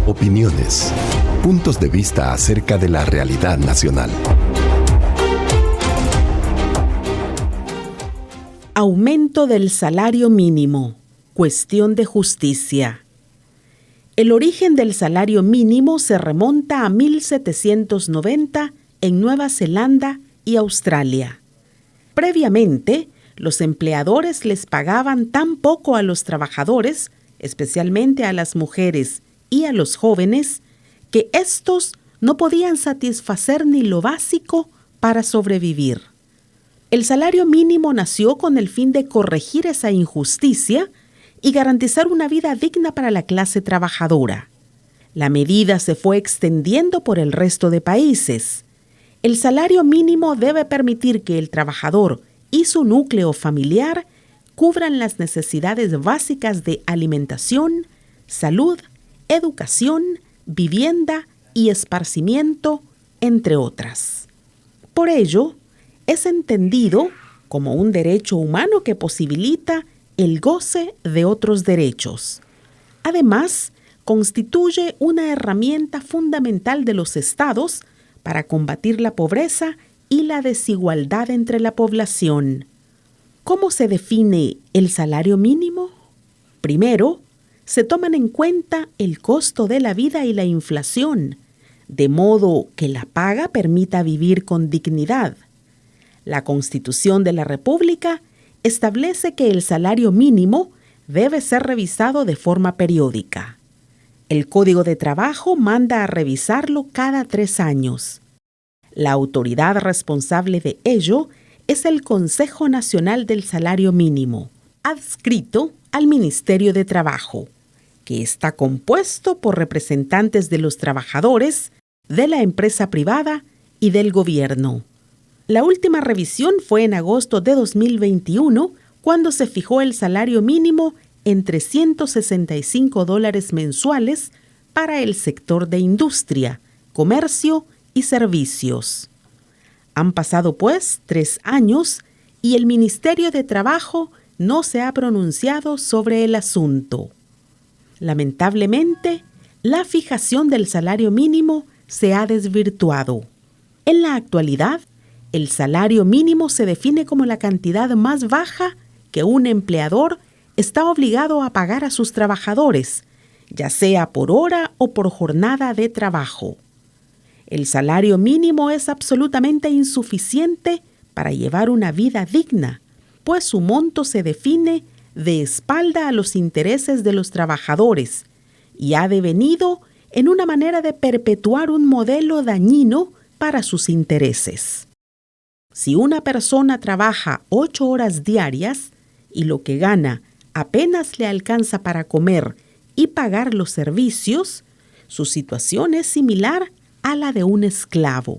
Opiniones, puntos de vista acerca de la realidad nacional. Aumento del salario mínimo. Cuestión de justicia. El origen del salario mínimo se remonta a 1790 en Nueva Zelanda y Australia. Previamente, los empleadores les pagaban tan poco a los trabajadores, especialmente a las mujeres y a los jóvenes, que éstos no podían satisfacer ni lo básico para sobrevivir. El salario mínimo nació con el fin de corregir esa injusticia y garantizar una vida digna para la clase trabajadora. La medida se fue extendiendo por el resto de países. El salario mínimo debe permitir que el trabajador y su núcleo familiar cubran las necesidades básicas de alimentación, salud, educación, vivienda y esparcimiento, entre otras. Por ello, es entendido como un derecho humano que posibilita el goce de otros derechos. Además, constituye una herramienta fundamental de los estados para combatir la pobreza y la desigualdad entre la población. ¿Cómo se define el salario mínimo? Primero, se toman en cuenta el costo de la vida y la inflación, de modo que la paga permita vivir con dignidad. La Constitución de la República establece que el salario mínimo debe ser revisado de forma periódica. El Código de Trabajo manda a revisarlo cada 3 años. La autoridad responsable de ello es el Consejo Nacional del Salario Mínimo, adscrito al Ministerio de Trabajo, que está compuesto por representantes de los trabajadores, de la empresa privada y del gobierno. La última revisión fue en agosto de 2021, cuando se fijó el salario mínimo en $365 mensuales para el sector de industria, comercio y servicios. Han pasado, pues, 3 años y el Ministerio de Trabajo no se ha pronunciado sobre el asunto. Lamentablemente, la fijación del salario mínimo se ha desvirtuado. En la actualidad, el salario mínimo se define como la cantidad más baja que un empleador está obligado a pagar a sus trabajadores, ya sea por hora o por jornada de trabajo. El salario mínimo es absolutamente insuficiente para llevar una vida digna, pues su monto se define de espalda a los intereses de los trabajadores y ha devenido en una manera de perpetuar un modelo dañino para sus intereses. Si una persona trabaja 8 horas diarias y lo que gana apenas le alcanza para comer y pagar los servicios, su situación es similar a la de un esclavo.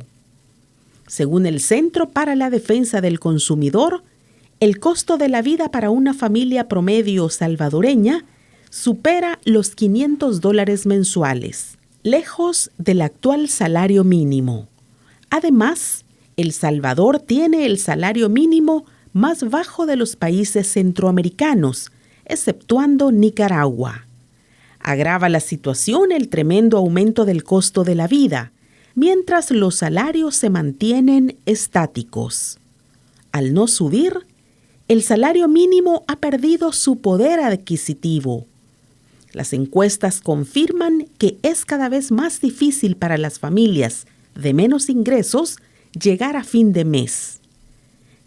Según el Centro para la Defensa del Consumidor, el costo de la vida para una familia promedio salvadoreña supera los $500 mensuales, lejos del actual salario mínimo. Además, El Salvador tiene el salario mínimo más bajo de los países centroamericanos, exceptuando Nicaragua. Agrava la situación el tremendo aumento del costo de la vida, mientras los salarios se mantienen estáticos. Al no subir, el salario mínimo ha perdido su poder adquisitivo. Las encuestas confirman que es cada vez más difícil para las familias de menos ingresos llegar a fin de mes.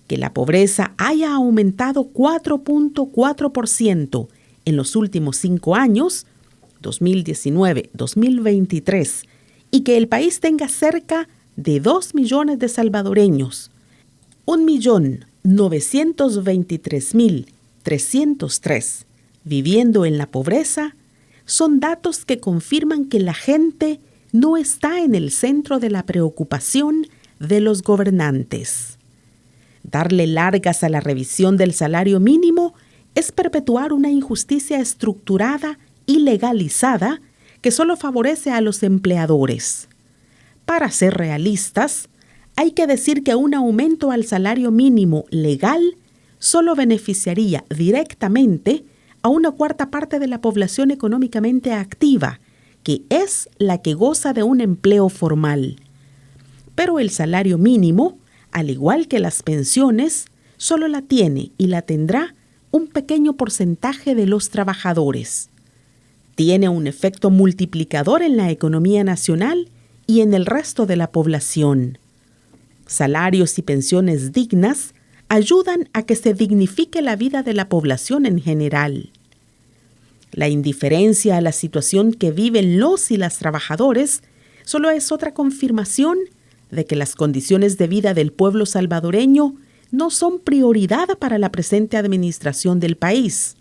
Que la pobreza haya aumentado 4.4% en los últimos 5 años, 2019-2023, y que el país tenga cerca de 2 millones de salvadoreños, 1.923.303 viviendo en la pobreza, son datos que confirman que la gente no está en el centro de la preocupación de los gobernantes. Darle largas a la revisión del salario mínimo es perpetuar una injusticia estructurada y legalizada que solo favorece a los empleadores. Para ser realistas, hay que decir que un aumento al salario mínimo legal solo beneficiaría directamente a una cuarta parte de la población económicamente activa, que es la que goza de un empleo formal. Pero el salario mínimo, al igual que las pensiones, solo la tiene y la tendrá un pequeño porcentaje de los trabajadores. Tiene un efecto multiplicador en la economía nacional y en el resto de la población. Salarios y pensiones dignas ayudan a que se dignifique la vida de la población en general. La indiferencia a la situación que viven los y las trabajadores solo es otra confirmación de que las condiciones de vida del pueblo salvadoreño no son prioridad para la presente administración del país,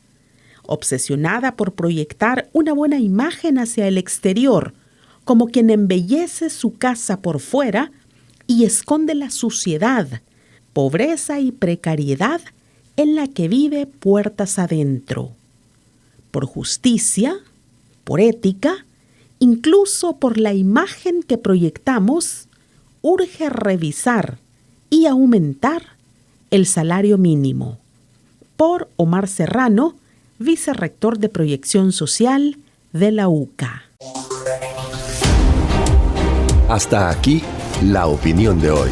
obsesionada por proyectar una buena imagen hacia el exterior, como quien embellece su casa por fuera y esconde la suciedad, pobreza y precariedad en la que vive puertas adentro. Por justicia, por ética, incluso por la imagen que proyectamos, urge revisar y aumentar el salario mínimo. Por Omar Serrano, vicerrector de Proyección Social de la UCA. Hasta aquí, la opinión de hoy.